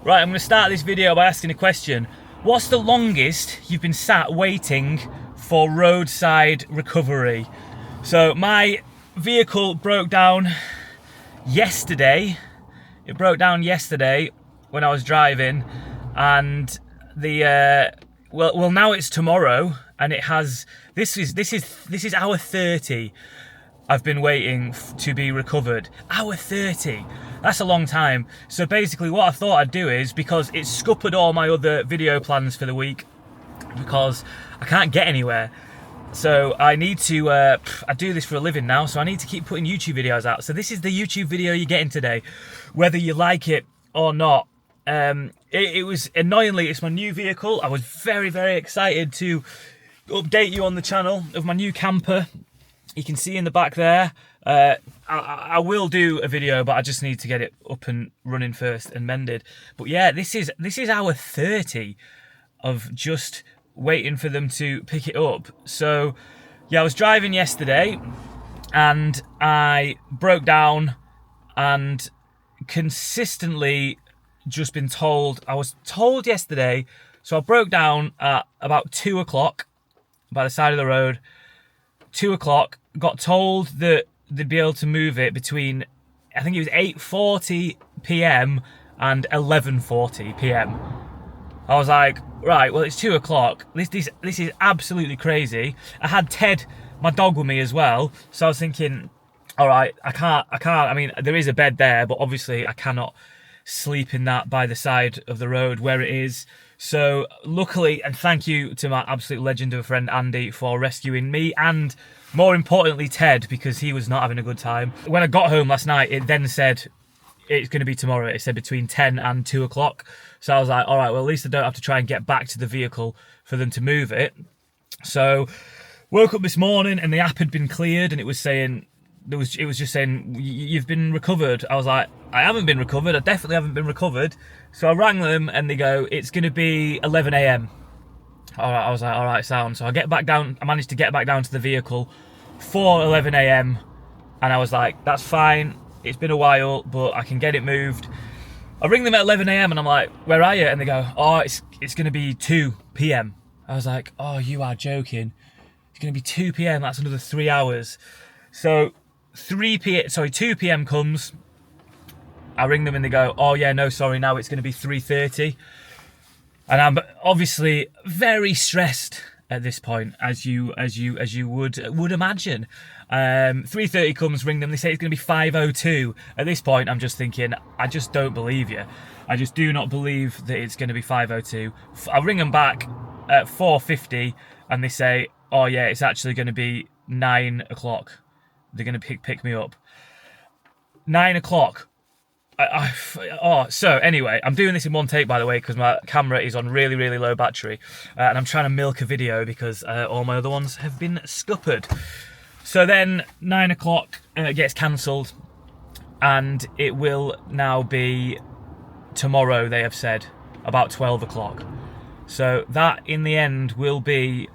Right, I'm going to start this video by asking a question. What's the longest you've been sat waiting for roadside recovery? So my vehicle broke down yesterday. It broke down yesterday when I was driving, and well now it's tomorrow, and it has this is hour 30. I've been waiting to be recovered. Hour 30. That's a long time. So basically what I thought I'd do is, because it's scuppered all my other video plans for the week, because I can't get anywhere. So I need to, I do this for a living now, so I need to keep putting YouTube videos out. So this is the YouTube video you're getting today, whether you like it or not. It was, annoyingly, it's my new vehicle. I was very, very excited to update you on the channel of my new camper. You can see in the back there. I will do a video, but I just need to get it up and running first and mended. But yeah, this is hour 30 of just waiting for them to pick it up. So yeah, I was driving yesterday and I broke down, and consistently just been told, I was told yesterday, so I broke down at about 2 o'clock by the side of the road. 2 o'clock, got told that they'd be able to move it between, I think it was 8:40 p.m. and 11:40 p.m. I was like, right, well, it's 2 o'clock. This is absolutely crazy. I had Ted, my dog, with me as well, so I was thinking, all right, I can't. I mean, there is a bed there, but obviously I cannot sleep in that by the side of the road where it is. So luckily, and thank you to my absolute legend of a friend Andy for rescuing me, and more importantly Ted, because he was not having a good time. When I got home last night, it then said it's going to be tomorrow. It said between 10 and 2 o'clock. So I was like, all right, well, at least I don't have to try and get back to the vehicle for them to move it. So woke up this morning and the app had been cleared, and it was saying, it was just saying, you've been recovered. I was like, I haven't been recovered. I definitely haven't been recovered. So I rang them and they go, it's going to be 11 a.m. All right, I was like, all right, sound. So I get back down. I managed to get back down to the vehicle for 11 a.m. And I was like, that's fine. It's been a while, but I can get it moved. I ring them at 11 a.m. and I'm like, where are you? And they go, oh, it's going to be 2 p.m. I was like, oh, you are joking. It's going to be 2 p.m. That's another 3 hours. So 2 p.m. comes. I ring them and they go, oh yeah, no, sorry, now it's going to be 3:30. And I'm obviously very stressed at this point, as you would imagine. 3:30 comes, ring them, they say it's going to be 5:02. At this point, I'm just thinking, I just don't believe you. I just do not believe that it's going to be 5:02. I ring them back at 4:50 and they say, oh yeah, it's actually going to be 9 o'clock. They're going to pick me up. 9 o'clock. So anyway, I'm doing this in one take, by the way, because my camera is on really, really low battery, and I'm trying to milk a video because all my other ones have been scuppered. So then 9 o'clock gets cancelled, and it will now be tomorrow, they have said, about 12 o'clock. So that in the end will be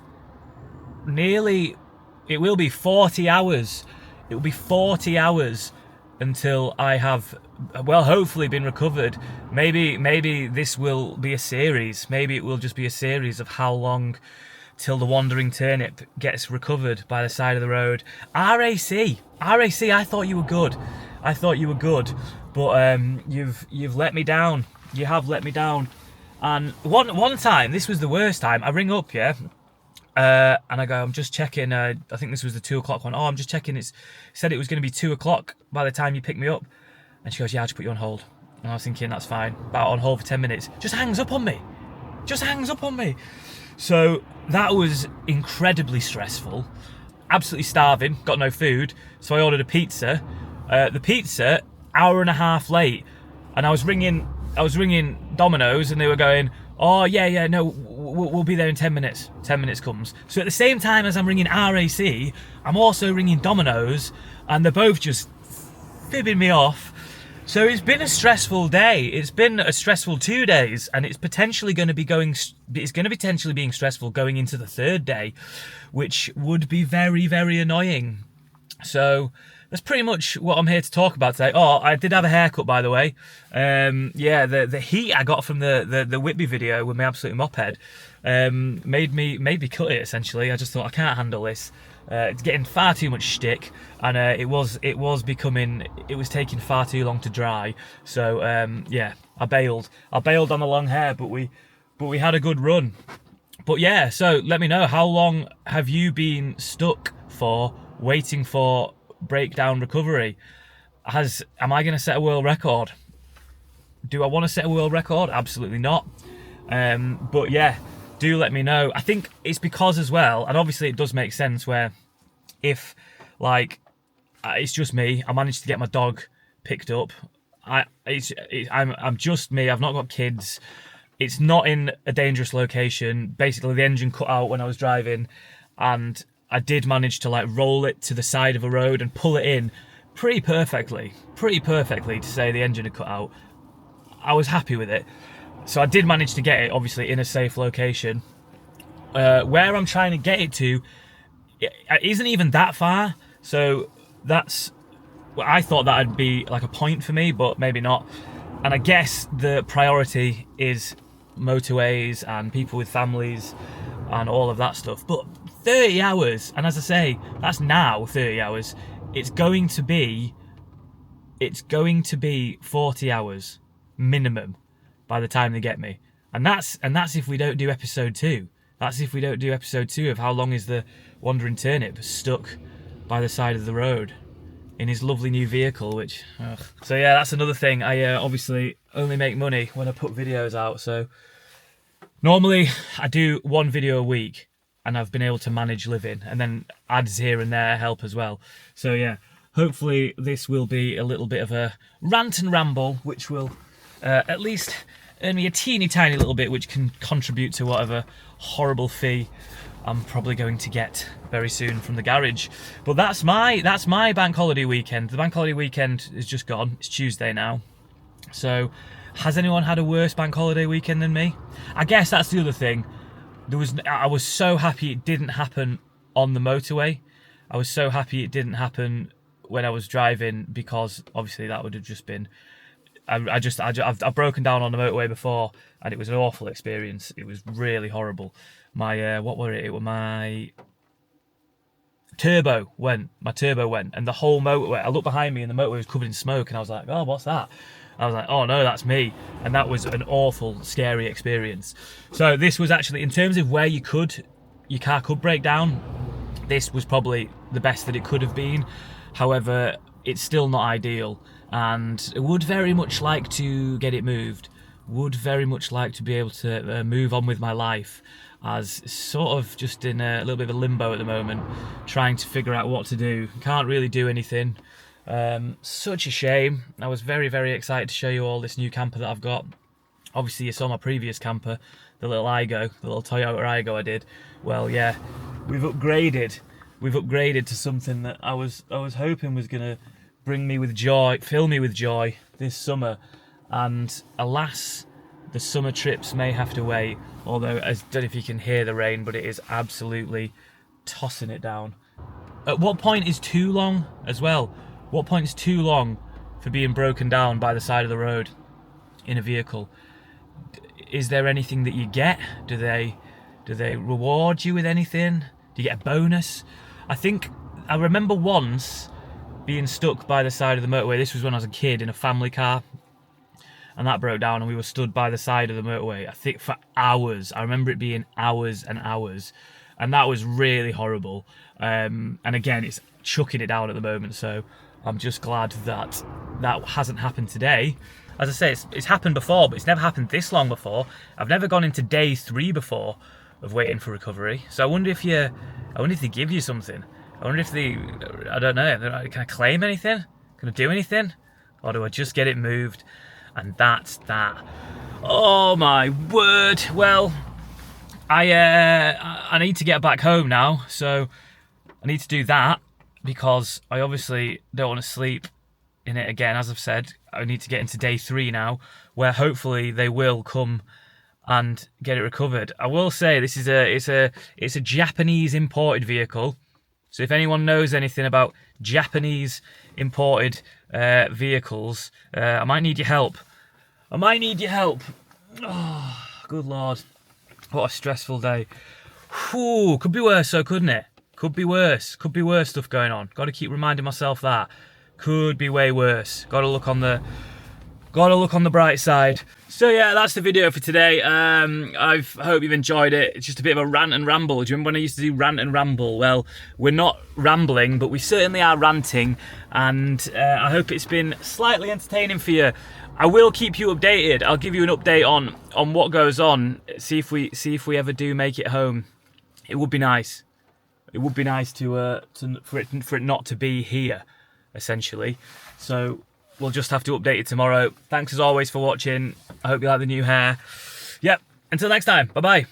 it will be 40 hours. It will be 40 hours until I have, well, hopefully been recovered. Maybe this will be a series. Maybe it will just be a series of how long till the wandering turnip gets recovered by the side of the road. RAC, I thought you were good. But you've let me down. You have let me down. And one time, this was the worst time. I ring up, yeah. And I go, I'm just checking, I think this was the 2 o'clock one. Oh, I'm just checking, it said it was going to be 2 o'clock by the time you pick me up. And she goes, yeah, I'll just put you on hold. And I was thinking, that's fine. About on hold for 10 minutes. Just hangs up on me. So that was incredibly stressful. Absolutely starving, got no food. So I ordered a pizza. The pizza, hour and a half late. And I was ringing Domino's and they were going, oh, yeah, no, we'll be there in 10 minutes. 10 minutes comes. So at the same time as I'm ringing RAC, I'm also ringing Domino's, and they're both just fibbing me off. So it's been a stressful day. It's been a stressful 2 days, and it's potentially going to be potentially being stressful going into the third day, which would be very, very annoying. So that's pretty much what I'm here to talk about today. Oh, I did have a haircut, by the way. Yeah, the heat I got from the Whitby video with my absolute moped made me cut it, essentially. I just thought, I can't handle this. It's getting far too much shtick, and it was taking far too long to dry. So yeah, I bailed on the long hair, but we had a good run. But yeah, so let me know, how long have you been stuck for waiting for breakdown recovery? Am I going to set a world record? Do I want to set a world record? Absolutely not. But yeah, do let me know. I think it's because as well, and obviously it does make sense, where if like it's just me, I managed to get my dog picked up. I'm just me. I've not got kids. It's not in a dangerous location. Basically, the engine cut out when I was driving, and I did manage to like roll it to the side of a road and pull it in pretty perfectly to say the engine had cut out. I was happy with it. So I did manage to get it, obviously, in a safe location. Where I'm trying to get it to, it isn't even that far. So that's, well, I thought that'd be like a point for me, but maybe not. And I guess the priority is motorways and people with families and all of that stuff. But 30 hours, and as I say, that's now 30 hours. It's going to be 40 hours minimum by the time they get me. And that's if we don't do episode 2. That's if we don't do episode 2 of how long is the wandering turnip stuck by the side of the road in his lovely new vehicle, which... Ugh. So yeah, that's another thing. I obviously only make money when I put videos out, so... Normally, I do one video a week, and I've been able to manage living, and then ads here and there help as well. So yeah, hopefully this will be a little bit of a rant and ramble, which will at least earn me a teeny tiny little bit, which can contribute to whatever horrible fee I'm probably going to get very soon from the garage. But that's my bank holiday weekend. The bank holiday weekend is just gone. It's Tuesday now. So has anyone had a worse bank holiday weekend than me? I guess that's the other thing. I was so happy it didn't happen on the motorway. I was so happy it didn't happen when I was driving, because obviously that would have just been... I've broken down on the motorway before, and it was an awful experience. It was really horrible. My what were it? It was my turbo went. And the whole motorway. I looked behind me, and the motorway was covered in smoke, and I was like, "Oh, what's that?" I was like, "Oh no, that's me." And that was an awful, scary experience. So this was actually, in terms of where your car could break down, this was probably the best that it could have been. However, it's still not ideal, and I would very much like to get it moved. Would very much like to be able to move on with my life, as sort of just in a little bit of a limbo at the moment, trying to figure out what to do. Can't really do anything. Such a shame. I was very, very excited to show you all this new camper that I've got. Obviously you saw my previous camper, the little Toyota Aygo I did. Well, yeah, we've upgraded to something that I was hoping was gonna bring me with joy, fill me with joy this summer, and alas, the summer trips may have to wait. Although, I don't know if you can hear the rain, but it is absolutely tossing it down. At what point is too long as well? What point is too long for being broken down by the side of the road in a vehicle? Is there anything that you get? Do they reward you with anything? Do you get a bonus? I remember once being stuck by the side of the motorway. This was when I was a kid in a family car, and that broke down, and we were stood by the side of the motorway, I think for hours. I remember it being hours and hours, and that was really horrible. And again, it's chucking it down at the moment, so I'm just glad that hasn't happened today. As I say, it's happened before, but it's never happened this long before. I've never gone into day 3 before of waiting for recovery. So I wonder if they give you something. I wonder if I don't know, can I claim anything? Can I do anything? Or do I just get it moved? And that's that. Oh my word. Well, I need to get back home now, so I need to do that, because I obviously don't want to sleep in it again. As I've said, I need to get into day 3 now, where hopefully they will come and get it recovered. I will say this is it's a Japanese imported vehicle, So if anyone knows anything about Japanese imported vehicles, I might need your help. I might need your help. Oh, good Lord. What a stressful day. Whew, could be worse though, couldn't it? Could be worse. Could be worse stuff going on. Got to keep reminding myself that. Could be way worse. Got to look on the bright side. So yeah, that's the video for today. I hope you've enjoyed it. It's just a bit of a rant and ramble. Do you remember when I used to do rant and ramble? Well, we're not rambling, but we certainly are ranting, and I hope it's been slightly entertaining for you. I will keep you updated. I'll give you an update on what goes on. See if we ever do make it home. It would be nice. It would be nice for it not to be here, essentially. So we'll just have to update it tomorrow. Thanks as always for watching. I hope you like the new hair. Yep. Until next time. Bye bye.